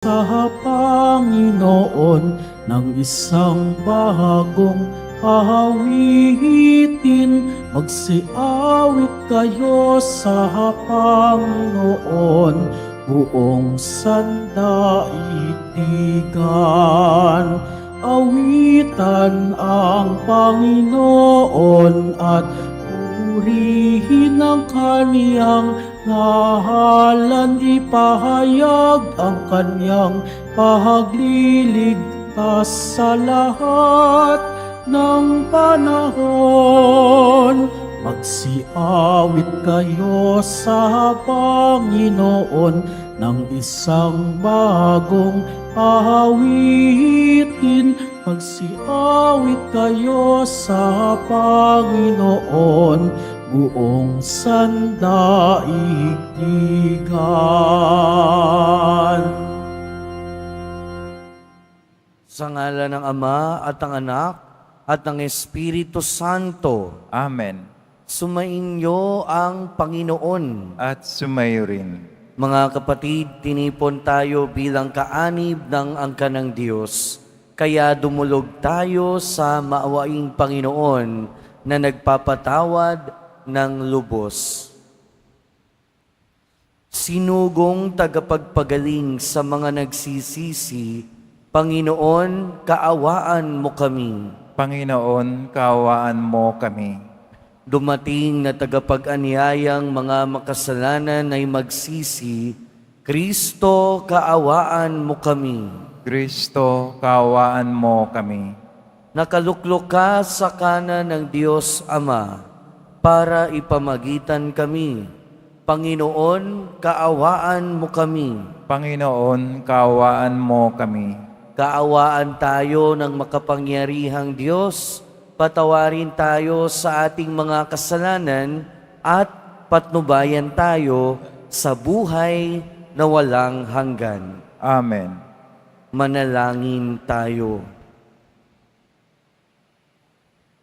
Sa Panginoon ng isang bagong awitin, magsiawit kayo sa Panginoon, buong sandaigdigan. Awitan ang Panginoon at purihin ang kaniyang ngalan, ipahayag ang kanyang pagliligtas sa lahat ng panahon. Magsiawit kayo sa Panginoon ng isang bagong awitin. Magsiawit kayo sa Panginoon, buong sandaigdigan. Sa ngalan ng Ama at ng Anak at ng Espiritu Santo. Amen. Sumainyo ang Panginoon. At sumayo rin. Mga kapatid, tinipon tayo bilang kaanib ng angka ng Diyos. Kaya dumulog tayo sa maawaing Panginoon na nagpapatawad ng lubos. Sinugong tagapagpagaling sa mga nagsisisi, Panginoon, kaawaan mo kami. Panginoon, kaawaan mo kami. Dumating na tagapag-anyayang mga makasalanan ay magsisi, Kristo, kaawaan mo kami. Kristo, kaawaan mo kami. Nakaluklok ka sa kanan ng Diyos Ama para ipamagitan kami. Panginoon, kaawaan mo kami. Panginoon, kaawaan mo kami. Kaawaan tayo ng makapangyarihang Diyos, patawarin tayo sa ating mga kasalanan at patnubayan tayo sa buhay na walang hanggan. Amen. Manalangin tayo.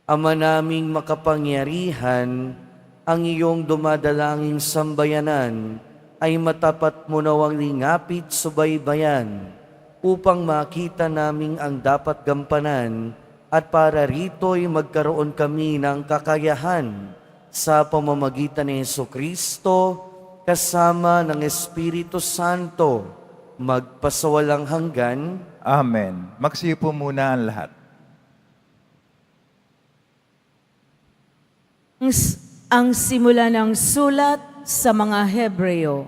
Ama naming makapangyarihan, ang iyong dumadalangin sambayanan ay matapat mo nawang lingapit subaybayan upang makita naming ang dapat gampanan at para rito'y magkaroon kami ng kakayahan sa pamamagitan ni Jesucristo kasama ng Espiritu Santo magpasawalang hanggan. Amen. Magsiupo muna ang lahat. Ang simula ng sulat sa mga Hebreo.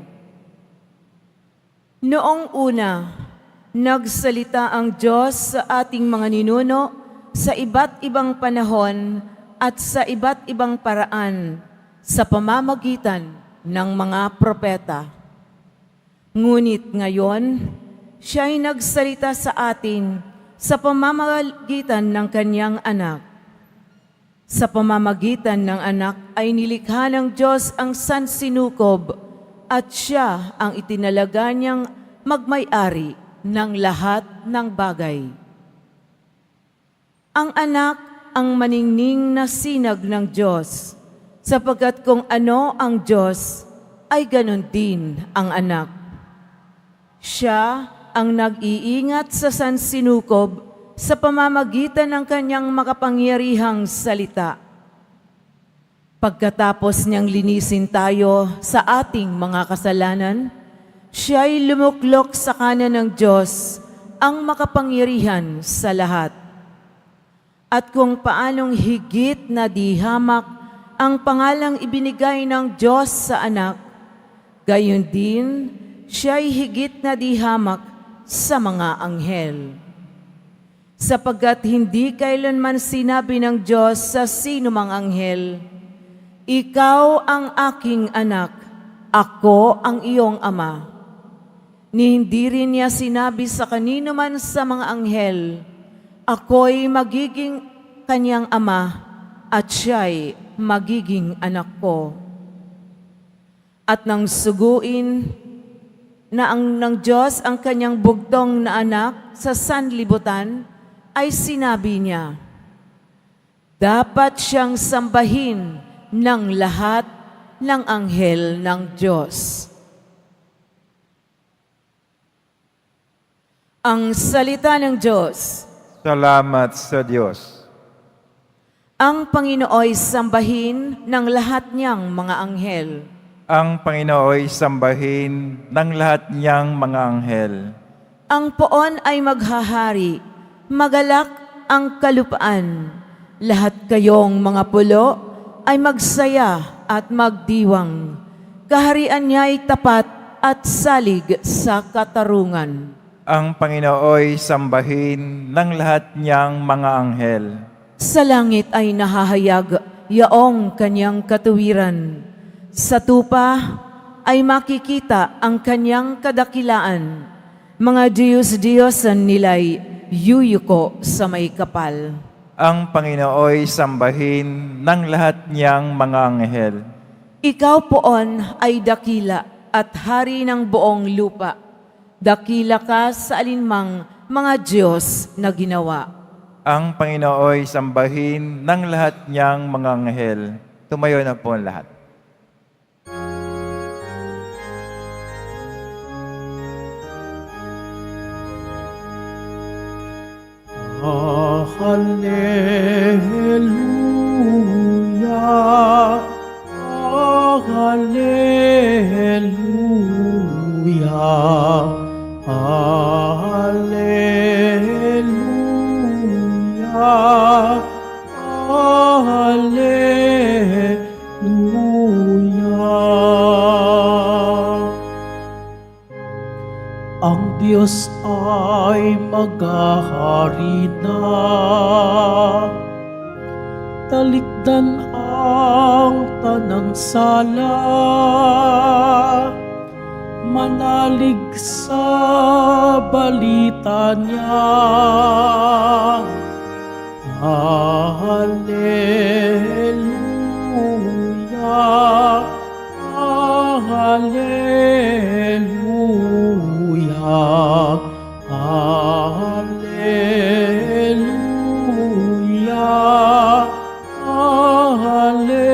Noong una, nagsalita ang Diyos sa ating mga ninuno sa iba't ibang panahon at sa iba't ibang paraan sa pamamagitan ng mga propeta. Ngunit ngayon, siya'y nagsalita sa atin sa pamamagitan ng kanyang anak. Sa pamamagitan ng anak ay nilikha ng Diyos ang sansinukob at siya ang itinalaga niyang magmay-ari ng lahat ng bagay. Ang anak ang maningning na sinag ng Diyos, sapagkat kung ano ang Diyos, ay ganon din ang anak. Siya ang nag-iingat sa sansinukob sa pamamagitan ng kanyang makapangyarihang salita. Pagkatapos niyang linisin tayo sa ating mga kasalanan, siya'y lumuklok sa kanan ng Diyos, ang makapangyarihan sa lahat. At kung paanong higit na dihamak ang pangalang ibinigay ng Diyos sa anak, gayon din siya'y higit na dihamak sa mga anghel. Sapagkat hindi kailanman sinabi ng Diyos sa sinumang anghel, "Ikaw ang aking anak, ako ang iyong ama." Ni hindi rin niya sinabi sa kanino man sa mga anghel, "Ako'y magiging kanyang ama at siya'y magiging anak ko." At nang suguin na ng Diyos ang kanyang bugtong na anak sa sanlibutan, ay sinabi niya, dapat siyang sambahin ng lahat ng anghel ng Diyos. Ang salita ng Diyos. Salamat sa Diyos. Ang Panginooy sambahin ng lahat niyang mga anghel. Ang Panginooy sambahin ng lahat niyang mga anghel. Ang poon ay maghahari, magalak ang kalupaan. Lahat kayong mga pulo ay magsaya at magdiwang. Kaharian niya ay tapat at salig sa katarungan. Ang Panginooy sambahin ng lahat niyang mga anghel. Sa langit ay nahahayag yaong kanyang katuwiran. Sa tupa ay makikita ang kanyang kadakilaan. Mga Diyos-Diyosan nila'y yuyuko sa may kapal. Ang Panginooy sambahin ng lahat niyang mga anghel. Ikaw poon ay dakila at hari ng buong lupa. Dakila ka sa alinmang mga Diyos na ginawa. Ang Panginooy sambahin ng lahat niyang mga anghel. Tumayo na po ang lahat. Hallelujah, Hallelujah, Hallelujah, Hallelujah. Ang Diyos ay maghahari na, talikdan ang tanang sala, manalig sa balita niya. Hallelujah, Hallelujah, Hallelujah, Hallelujah.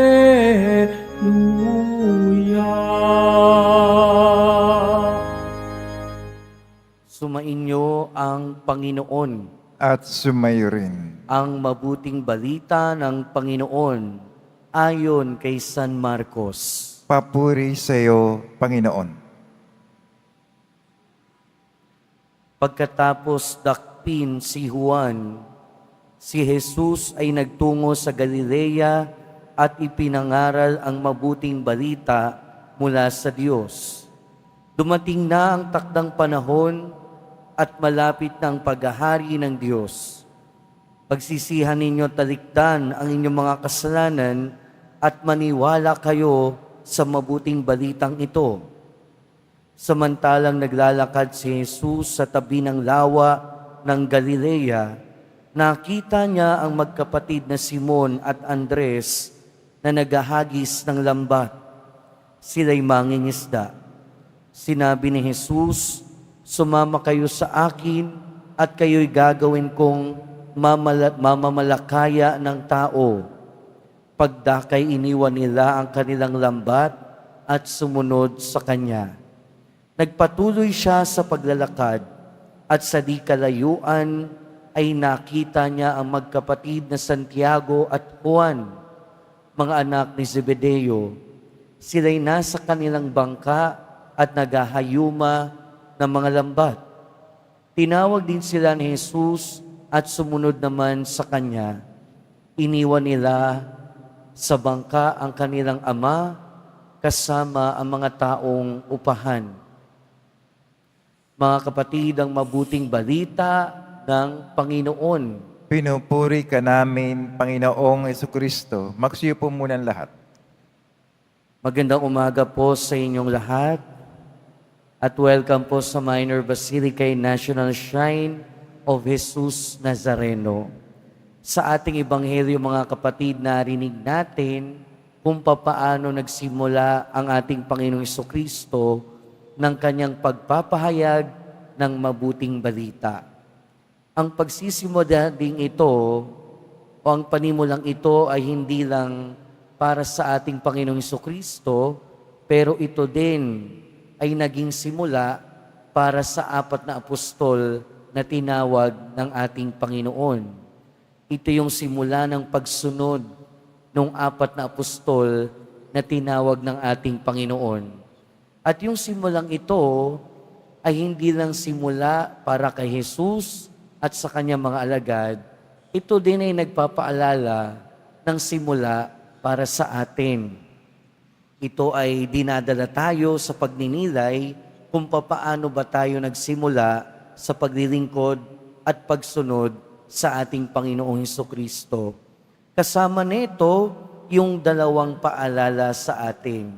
Sumainyo ang Panginoon. At sumayo rin. Ang mabuting balita ng Panginoon ayon kay San Marcos. Papuri sa iyo, Panginoon. Pagkatapos dakpin si Juan, si Jesus ay nagtungo sa Galilea at ipinangaral ang mabuting balita mula sa Diyos. Dumating na ang takdang panahon at malapit na ang paghahari ng Diyos. Pagsisihan ninyo talikdan ang inyong mga kasalanan at maniwala kayo sa mabuting balitang ito. Samantalang naglalakad si Jesus sa tabi ng lawa ng Galilea, nakita niya ang magkapatid na Simon at Andres na naghahagis ng lambat. Sila'y mangingisda. Sinabi ni Jesus, "Sumama kayo sa akin at kayo'y gagawin kong mamamalakaya ng tao." Pagdakay iniwan nila ang kanilang lambat at sumunod sa Kanya. Nagpatuloy siya sa paglalakad at sa di kalayuan ay nakita niya ang magkapatid na Santiago at Juan, mga anak ni Zebedeo. Sila'y nasa kanilang bangka at naghahayuma ng mga lambat. Tinawag din sila ni Jesus at sumunod naman sa Kanya. Iniwan nila sa bangka ang kanilang ama kasama ang mga taong upahan. Mga kapatid, ang mabuting balita ng Panginoon. Pinupuri ka namin, Panginoong Jesucristo. Magsiyo po muna ang lahat. Magandang umaga po sa inyong lahat. At welcome po sa Minor Basilica National Shrine of Jesus Nazareno. Sa ating ebanghelyo mga kapatid, narinig natin kung papaano nagsimula ang ating Panginoong Jesucristo ng kanyang pagpapahayag ng mabuting balita. Ang pagsisimula ding ito o ang panimulang ito ay hindi lang para sa ating Panginoong Jesucristo, pero ito din ay naging simula para sa 4 na apostol na tinawag ng ating Panginoon. Ito yung simula ng pagsunod ng 4 na apostol na tinawag ng ating Panginoon. At yung simulang ito ay hindi lang simula para kay Jesus at sa kanyang mga alagad. Ito din ay nagpapaalala ng simula para sa atin. Ito ay dinadala tayo sa pagninilay kung papaano ba tayo nagsimula sa paglilingkod at pagsunod sa ating Panginoong Hesukristo. Kasama nito yung dalawang paalala sa atin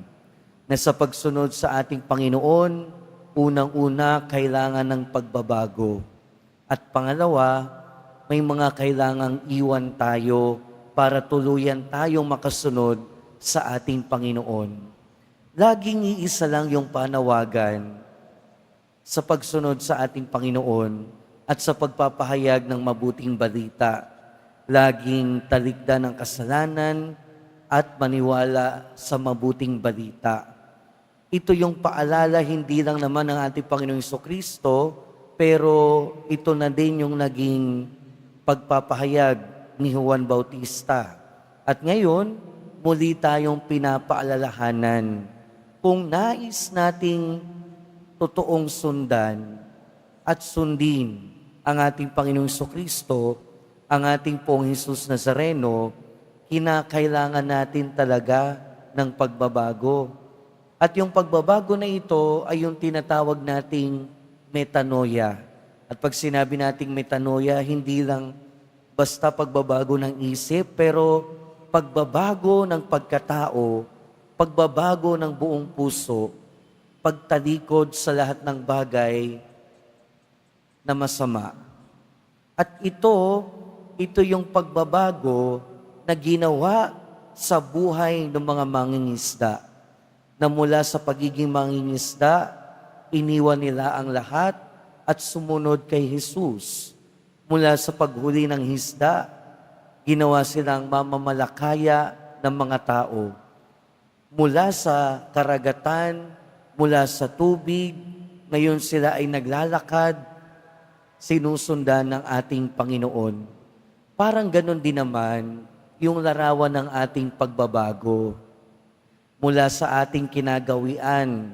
na sa pagsunod sa ating Panginoon, unang-una kailangan ng pagbabago. At pangalawa, may mga kailangang iwan tayo para tuluyan tayong makasunod sa ating Panginoon. Laging iisa lang yung panawagan sa pagsunod sa ating Panginoon at sa pagpapahayag ng mabuting balita. Laging talikdan ng kasalanan at maniwala sa mabuting balita. Ito yung paalala hindi lang naman ng ating Panginoong Hesukristo, pero ito na din yung naging pagpapahayag ni Juan Bautista. At ngayon, muli tayong pinapaalalahanan kung nais nating totoong sundan at sundin ang ating Panginoong Hesukristo, ang ating Poong Jesus Nazareno, kinakailangan natin talaga ng pagbabago. At yung pagbabago na ito ay yung tinatawag nating metanoia. At pag sinabi nating metanoia, hindi lang basta pagbabago ng isip, pero pagbabago ng pagkatao, pagbabago ng buong puso, pagtalikod sa lahat ng bagay na masama. At ito yung pagbabago na ginawa sa buhay ng mga mangingisda, na mula sa pagiging mangingisda, iniwan nila ang lahat at sumunod kay Jesus. Mula sa paghuli ng isda, ginawa silang mamamalakaya ng mga tao. Mula sa karagatan, mula sa tubig, ngayon sila ay naglalakad, sinusundan ng ating Panginoon. Parang ganon din naman yung larawan ng ating pagbabago. Mula sa ating kinagawian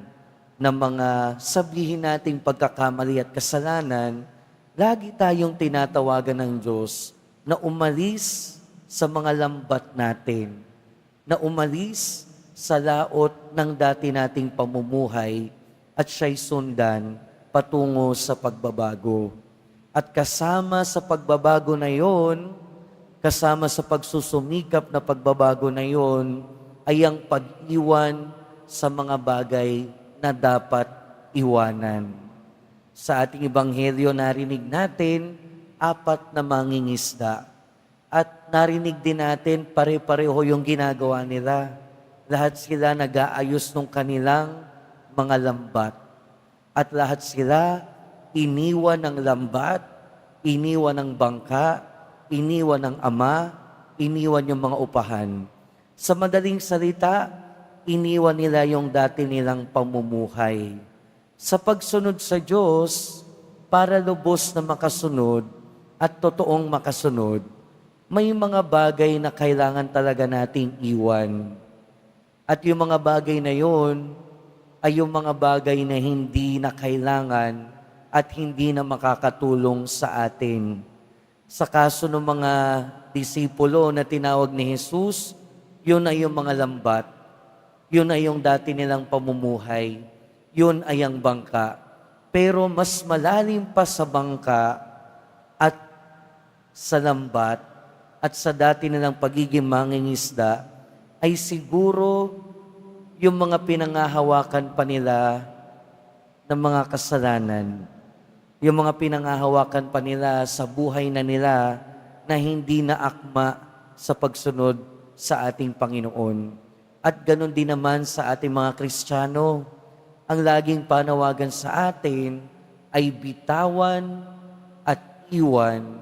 ng mga sabihin nating pagkakamali at kasalanan, lagi tayong tinatawagan ng Diyos na umalis sa mga lambat natin, na umalis sa laot ng dati nating pamumuhay at siya'y sundan patungo sa pagbabago. At kasama sa pagbabago na yon, kasama sa pagsusumikap na pagbabago na yon, ay ang pag-iwan sa mga bagay na dapat iwanan. Sa ating ebanghelyo narinig natin, 4 na mangingisda. At narinig din natin pare-pareho yung ginagawa nila. Lahat sila nag-aayos ng kanilang mga lambat. At lahat sila iniwan ng lambat, iniwan ng bangka, iniwan ng ama, iniwan yung mga upahan. Sa madaling salita, iniwan nila yung dati nilang pamumuhay. Sa pagsunod sa Diyos, para lubos na makasunod at totoong makasunod, may mga bagay na kailangan talaga nating iwan. At yung mga bagay na yon ay yung mga bagay na hindi na kailangan at hindi na makakatulong sa atin. Sa kaso ng mga disipulo na tinawag ni Jesus, yun ay yung mga lambat, yun ay yung dati nilang pamumuhay, yun ay ang bangka. Pero mas malalim pa sa bangka at sa lambat at sa dati nilang pagiging mangingisda, ay siguro yung mga pinangahawakan pa nila ng mga kasalanan, yung mga pinangahawakan pa nila sa buhay na nila na hindi na akma sa pagsunod sa ating Panginoon. At ganon din naman sa ating mga Kristiyano, ang laging panawagan sa atin ay bitawan at iwan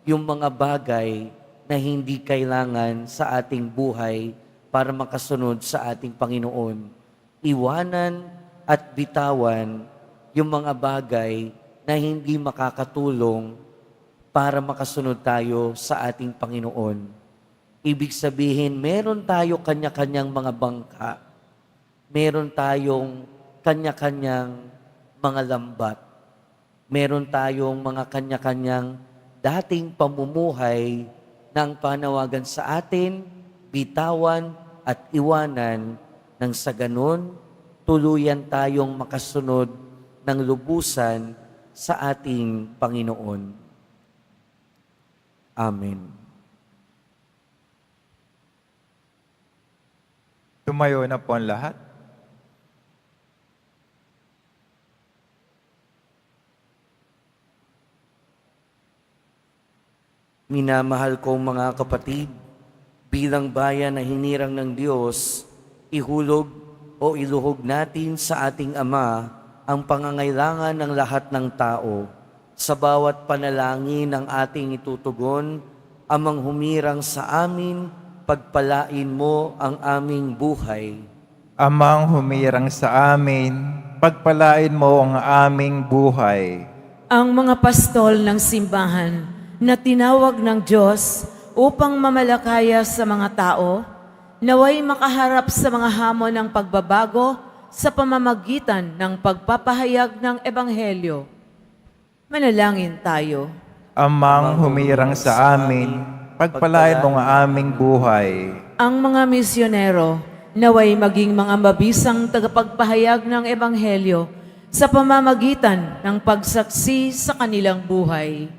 yung mga bagay na hindi kailangan sa ating buhay para makasunod sa ating Panginoon. Iwanan at bitawan yung mga bagay na hindi makakatulong para makasunod tayo sa ating Panginoon. Ibig sabihin, meron tayo kanya-kanyang mga bangka. Meron tayong kanya-kanyang mga lambat. Meron tayong mga kanya-kanyang dating pamumuhay na ang panawagan sa atin, bitawan at iwanan nang sa ganun, tuluyan tayong makasunod ng lubusan sa ating Panginoon. Amen. Tumayo na po ang lahat. Minamahal kong mga kapatid, bilang bayan na hinirang ng Diyos, ihulog o iluhog natin sa ating Ama ang pangangailangan ng lahat ng tao. Sa bawat panalangin ng ating itutugon, Amang humirang sa amin, pagpalain mo ang aming buhay. Amang humirang sa amin, pagpalain mo ang aming buhay. Ang mga pastol ng simbahan na tinawag ng Diyos upang mamalakaya sa mga tao, naway makaharap sa mga hamon ng pagbabago sa pamamagitan ng pagpapahayag ng Ebanghelyo. Manalangin tayo. Amang humirang sa amin, pagpalain mo ang aming buhay. Ang mga misyonero, naway maging mga mabisang tagapagpahayag ng Ebanghelyo sa pamamagitan ng pagsaksi sa kanilang buhay.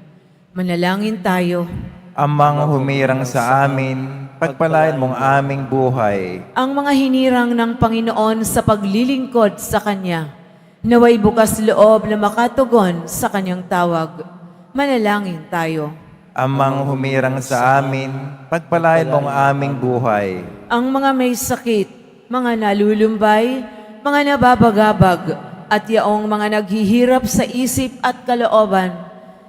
Manalangin tayo. Amang humirang sa amin, pagpalain mo ang aming buhay. Ang mga hinirang ng Panginoon sa paglilingkod sa Kanya, naway bukas loob na makatugon sa Kanyang tawag. Manalangin tayo. Amang humirang sa amin, pagpalain mo ang aming buhay. Ang mga may sakit, mga nalulumbay, mga nababagabag, at yaong mga naghihirap sa isip at kalooban,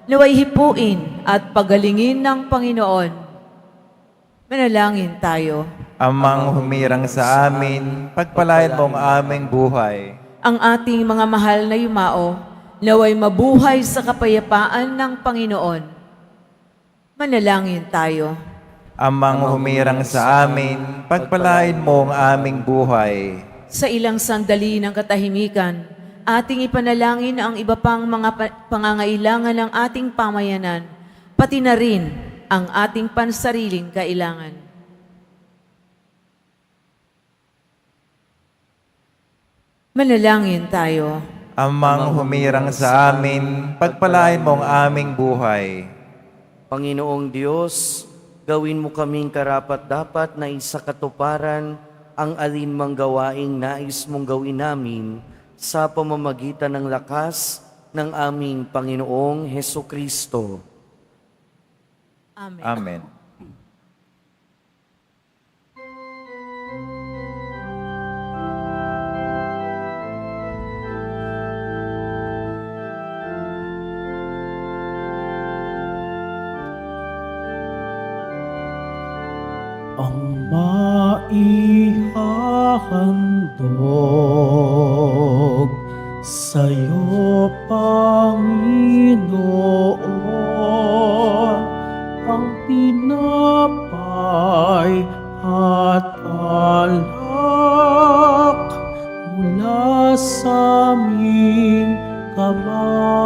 naway hipuin at pagalingin ng Panginoon. Manalangin tayo. Amang humirang sa amin, pagpalain mo ang aming buhay. Ang ating mga mahal na yumao, naway mabuhay sa kapayapaan ng Panginoon. Manalangin tayo. Amang humirang sa amin, pagpalain mo ang aming buhay. Sa ilang sandali ng katahimikan, ating ipanalangin ang iba pang mga pangangailangan ng ating pamayanan, pati na rin ang ating pansariling kailangan. Manalangin tayo. Amang humirang sa amin, pagpalain mo ang aming buhay. Panginoong Diyos, gawin mo kaming karapat-dapat na isakatuparan ang alinmang gawaing nais mong gawin namin sa pamamagitan ng lakas ng aming Panginoong Hesukristo. Amen. Amen. Ang maihahandog sa'yo, Panginoon, ang tinapay at alak mula sa aming kamay,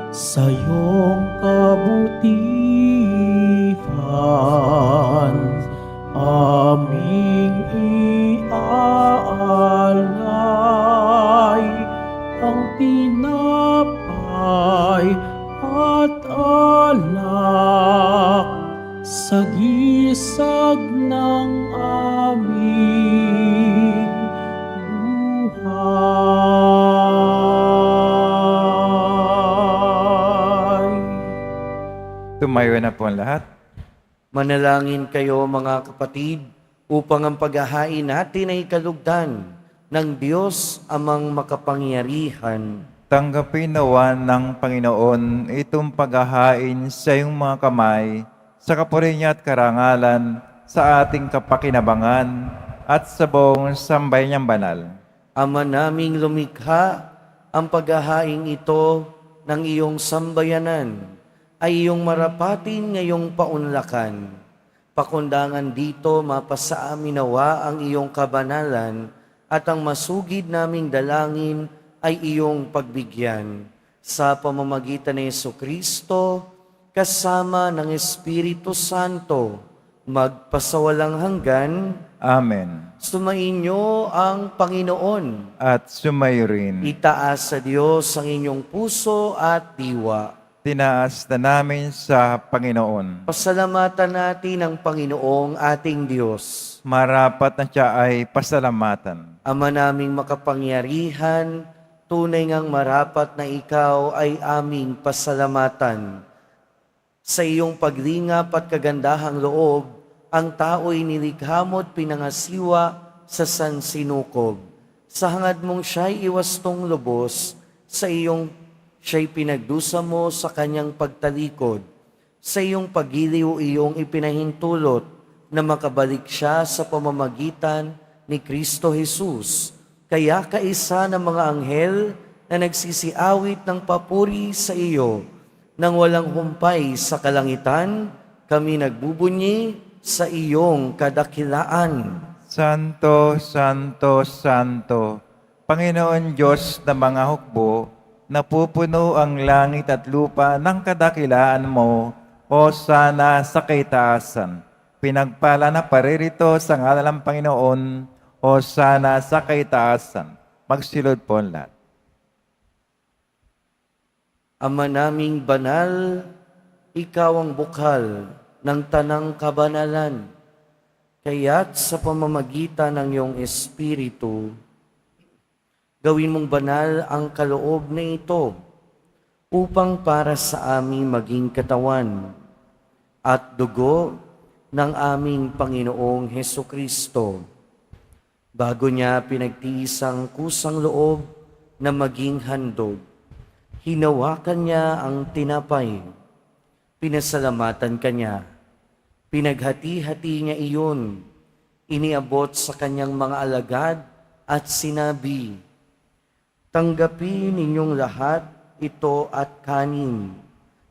sa iyong kabutihan aming iaalay, ang tinapay at alak sa gisag ng aming buhay. Tumayo na po ang lahat. Manalangin kayo mga kapatid upang ang paghahain natin ay kalugdan ng Diyos amang makapangyarihan. Tanggapin nawa ng Panginoon itong paghahain sa iyong mga kamay, sa kapuri niya at karangalan, sa ating kapakinabangan at sa buong sambay niyang banal. Ama naming lumikha, ang paghahaing ito ng iyong sambayanan ay iyong marapatin ngayong paunlakan. Pakundangan dito mapasa amin nawa ang iyong kabanalan at ang masugid naming dalangin ay iyong pagbigyan. Sa pamamagitan ni Jesucristo, kasama ng Espiritu Santo, magpasawalang hanggan. Amen. Sumainyo ang Panginoon. At sumayo rin. Itaas sa Diyos ang inyong puso at diwa. Tinaas na namin sa Panginoon. Pasalamatan natin ang Panginoong ating Diyos. Marapat na siya ay pasalamatan. Ama naming makapangyarihan, tunay ngang marapat na ikaw ay aming pasalamatan. Sa iyong paglingap at kagandahang loob, ang tao'y nilikha mo't pinangasiwa sa sansinukob. Sa hangad mong siya'y iwastong lubos, sa iyong siya'y pinagdusa mo sa kanyang pagtalikod. Sa iyong pagiliw iyong ipinahintulot na makabalik siya sa pamamagitan ni Kristo Jesus. Kaya kaisa ng mga anghel na nagsisiawit ng papuri sa iyo, nang walang humpay sa kalangitan, kami nagbubunyi sa iyong kadakilaan. Santo, Santo, Santo, Panginoon Diyos na mga hukbo, napupuno ang langit at lupa ng kadakilaan mo, o sana sa kaitaasan. Pinagpala na paririto sa ngalan ng Panginoon, o sana sa kaitaasan. Magsilod po ang lahat. Ama naming banal, ikaw ang bukal ng tanang kabanalan. Kaya't sa pamamagitan ng iyong Espiritu, gawin mong banal ang kaloob na ito upang para sa amin maging katawan at dugo ng aming Panginoong Hesukristo. Bago niya pinagtiis ang kusang loob na maging handog, hinawakan niya ang tinapay. Pinasalamatan kanya. Pinaghati-hati niya iyon. Iniabot sa kanyang mga alagad at sinabi, "Tanggapin ninyong lahat ito at kanin.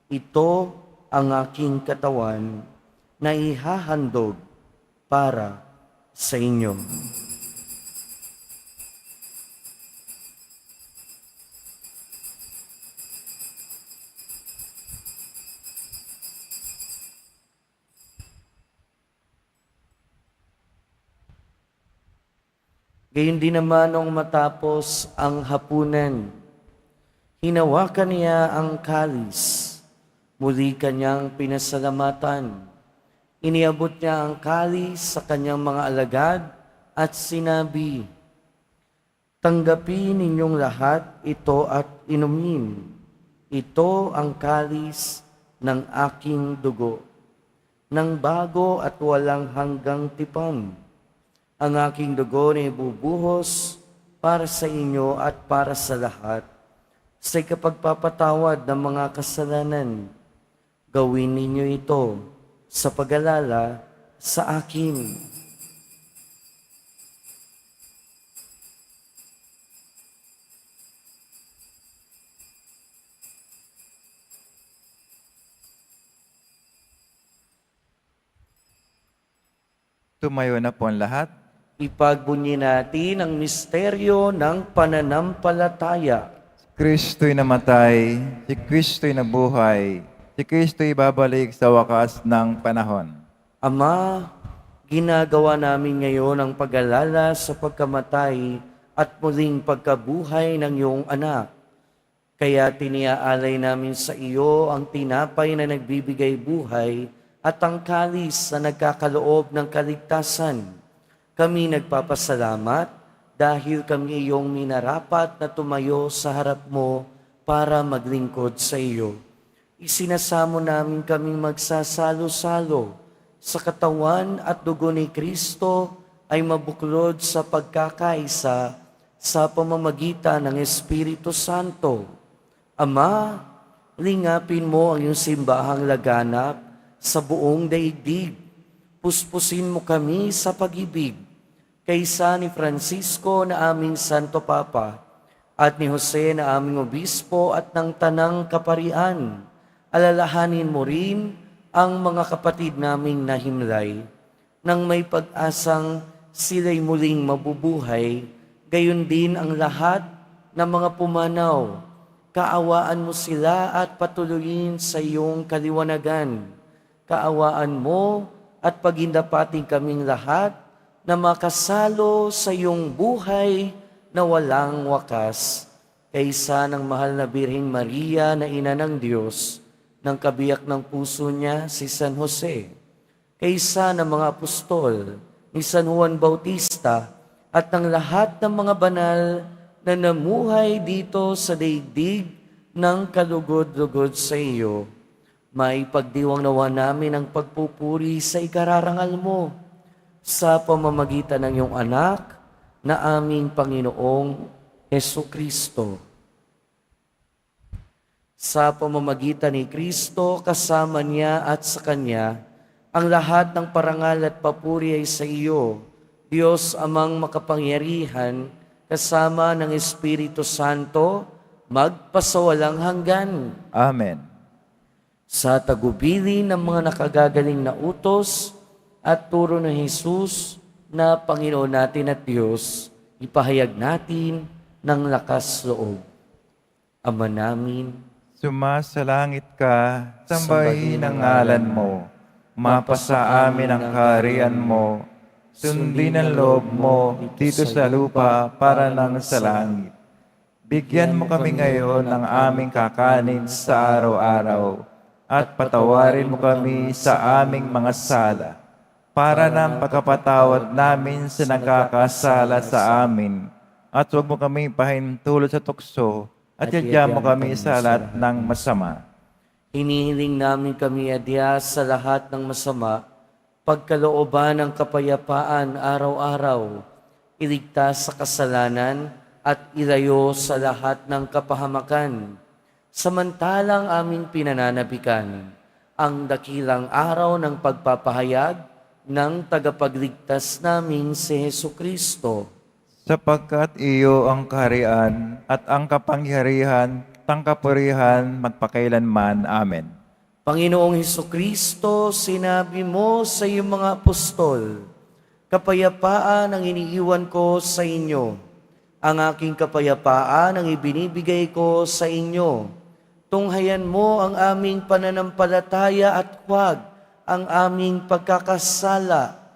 Ito ang aking katawan na ihahandog para sa inyo." Gayon din naman nung matapos ang hapunan, hinawakan niya ang kalis. Muli kanyang pinasalamatan. Iniabot niya ang kalis sa kanyang mga alagad at sinabi, "Tanggapin ninyong lahat ito at inumin. Ito ang kalis ng aking dugo, ng bago at walang hanggang tipan. Ang aking dugo na ibubuhos para sa inyo at para sa lahat, sa ikapagpapatawad ng mga kasalanan. Gawin ninyo ito sa pag-alala sa akin." Tumayo na po ang lahat. Ipagbunyi natin ang misteryo ng pananampalataya. Kristo'y namatay, si Kristo'y nabuhay, si Kristo'y babalik sa wakas ng panahon. Ama, ginagawa namin ngayon ang pag-alala sa pagkamatay at muling pagkabuhay ng iyong anak. Kaya tiniaalay namin sa iyo ang tinapay na nagbibigay buhay at ang kalis na nagkakaloob ng kaligtasan. Kami nagpapasalamat dahil kami iyong minarapat na tumayo sa harap mo para maglingkod sa iyo. Isinasamo namin kaming magsasalo-salo sa katawan at dugo ni Kristo ay mabuklod sa pagkakaisa sa pamamagitan ng Espiritu Santo. Ama, lingapin mo ang iyong simbahang laganap sa buong daigdig. Puspusin mo kami sa pag-ibig kaysa ni Francisco na aming Santo Papa at ni Jose na aming obispo at ng tanang kaparian. Alalahanin mo rin ang mga kapatid naming nahimlay, nang may pag-asang sila'y muling mabubuhay, gayon din ang lahat ng mga pumanaw. Kaawaan mo sila at patuloyin sa iyong kaliwanagan. Kaawaan mo at pagindapating kaming lahat na makasalo sa iyong buhay na walang wakas. Kaysa ng mahal na Birheng Maria na ina ng Diyos, ng kabiyak ng puso niya si San Jose, kaysa ng mga apostol, ni San Juan Bautista, at ng lahat ng mga banal na namuhay dito sa daigdig ng kalugod-lugod sa iyo, may pagdiwang nawa namin ang pagpupuri sa ikararangal mo sa pamamagitan ng iyong anak na aming Panginoong Jesucristo. Sa pamamagitan ni Kristo, kasama niya at sa Kanya, ang lahat ng parangal at papuri ay sa iyo, Diyos amang makapangyarihan, kasama ng Espiritu Santo, magpasawalang hanggan. Amen. Sa tagubili ng mga nakagagaling na utos at turo ng Jesus na Panginoon natin at Diyos, ipahayag natin ng lakas loob. Ama namin, Sumasalangit ka, sambahin ang ngalan mo. Mapasa amin ang kaharian mo. Sundin ang loob mo dito sa lupa para nang sa langit. Bigyan mo kami ngayon ng aming kakanin sa araw-araw at patawarin mo kami sa aming mga sala para ng pagkapatawad namin sa nagkakasala sa amin. At huwag mo kami pahintulot sa tukso at yadya mo kami sa lahat ng masama. hinihiling namin kami adya sa lahat ng masama, pagkalooban ng kapayapaan araw-araw, iligtas sa kasalanan at ilayo sa lahat ng kapahamakan. Samantalang aming pinananabikan ang dakilang araw ng pagpapahayag ng tagapagligtas namin si Jesucristo. Sapagkat iyo ang kaharian at ang kapangyarihan, tangkapurihan, magpakailanman. Amen. Panginoong Jesucristo, sinabi mo sa iyong mga apostol, kapayapaan ang iniiwan ko sa inyo. Ang aking kapayapaan ang ibinibigay ko sa inyo. Tunghayan mo ang aming pananampalataya at huwag ang aming pagkakasala.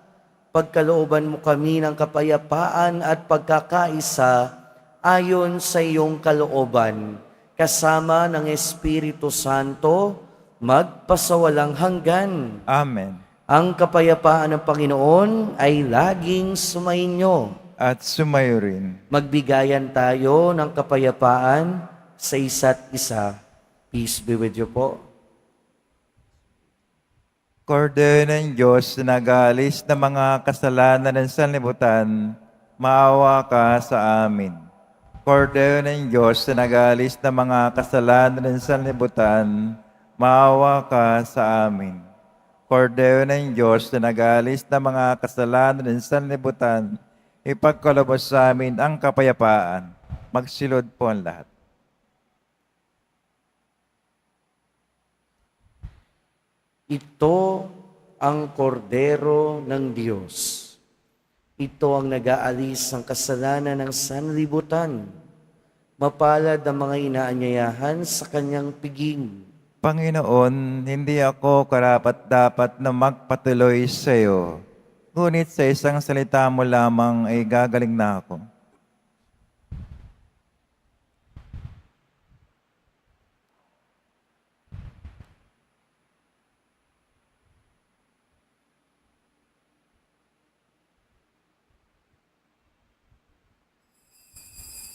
Pagkalooban mo kami ng kapayapaan at pagkakaisa ayon sa iyong kalooban, kasama ng Espiritu Santo, magpasawalang hanggan. Amen. Ang kapayapaan ng Panginoon ay laging sumainyo. At sumayo rin. Magbigayan tayo ng kapayapaan sa isa't isa. Peace be with you po. Kordero ng Diyos na nag-aalis ng mga kasalanan ng sanlibutan, maawa ka sa amin. Kordero ng Diyos na nag-aalis ng mga kasalanan ng sanlibutan, maawa ka sa amin. Kordero ng Diyos na nag-aalis ng mga kasalanan ng sanlibutan, ipagkaloob sa amin ang kapayapaan. Magsilod po ang lahat. Ito ang kordero ng Diyos. Ito ang nag-aalis ng kasalanan ng sanlibutan. Mapalad ang mga inaanyayahan sa kanyang piging. Panginoon, hindi ako karapat-dapat na magpatuloy sa iyo. Ngunit sa isang salita mo lamang ay gagaling na ako.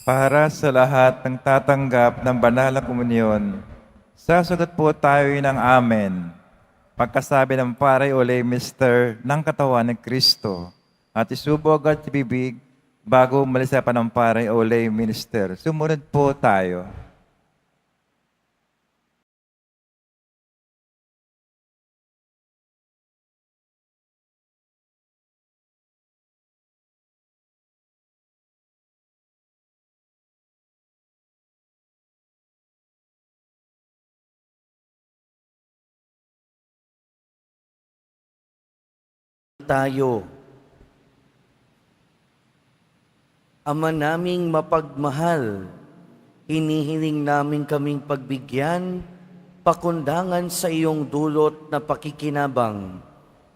Para sa lahat ng tatanggap ng banal na komunyon, sasagot po tayo ng Amen. Pagkasabi ng pare o lay minister ng katawan ng Kristo at isubog at bibig bago umalis sa panampare o lay minister. Sumunod po tayo. tayo. Ama naming mapagmahal, hinihiling namin kaming pagbigyan, pakundangan sa iyong dulot na pakikinabang.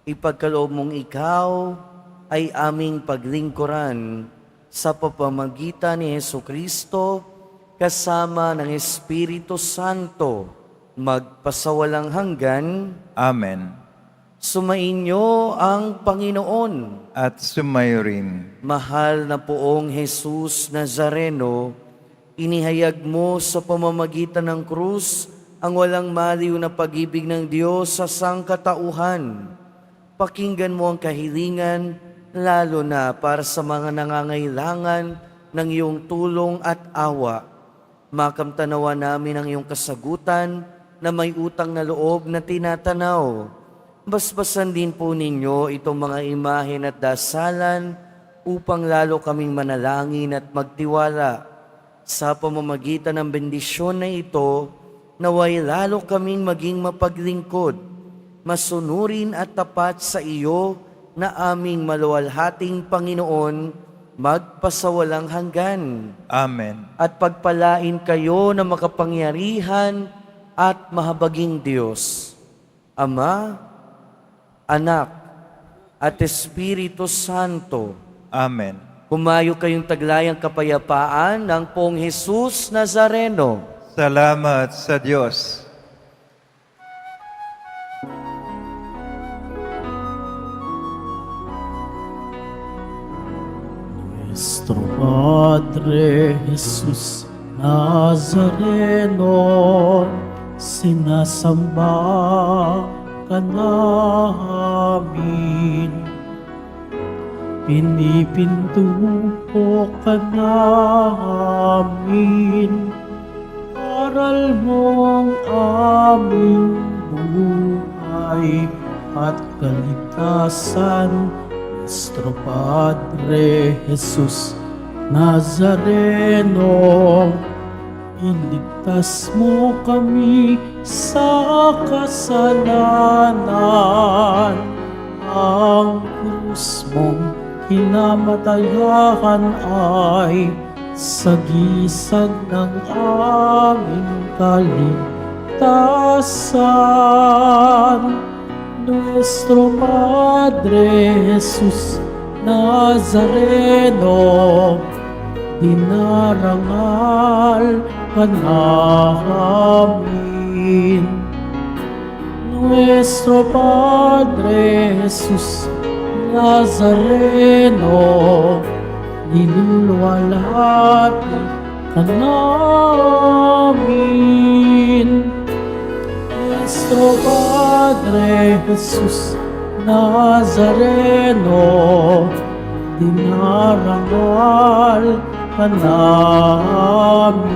Ipagkaloob mong ikaw ay aming paglingkuran sa pamamagitan ni Jesucristo kasama ng Espiritu Santo, magpasawalang hanggan. Amen. Sumainyo ang Panginoon. At sumayo rin. Mahal na poong Jesus Nazareno, inihayag mo sa pamamagitan ng krus ang walang maliw na pag-ibig ng Diyos sa sangkatauhan. Pakinggan mo ang kahilingan, lalo na para sa mga nangangailangan ng iyong tulong at awa. Makamtanawa namin ang iyong kasagutan na may utang na loob na tinatanaw. Basbasan din po ninyo itong mga imahen at dasalan upang lalo kaming manalangin at magtiwala. Sa pamamagitan ng bendisyon na ito, naway lalo kaming maging mapaglingkod, masunurin at tapat sa iyo na aming maluwalhating Panginoon, magpasawalang hanggan. Amen. At pagpalain kayo na makapangyarihan at mahabaging Diyos, Ama, Anak, at Espiritu Santo. Amen. Humayo kayong taglayang kapayapaan ng Poong Jesus Nazareno. Salamat sa Diyos. Nuestro Padre Jesus Nazareno, sinasamba ka namin. Pinipintuho ka namin, aral mong aming buhay at kaligtasan. Nuestro Padre Jesus Nazareno, iligtas mo kami sa kasalanan. Ang krus mong hinamatayan ay sagisag ng aming kaligtasan. Nuestro Padre Jesus Nazareno, dinarangal ka namin. Nuestro Padre Jesus Nazareno, niluluwalhati ka namin. Nuestro Padre Jesus Nazareno, dinarangal ka namin.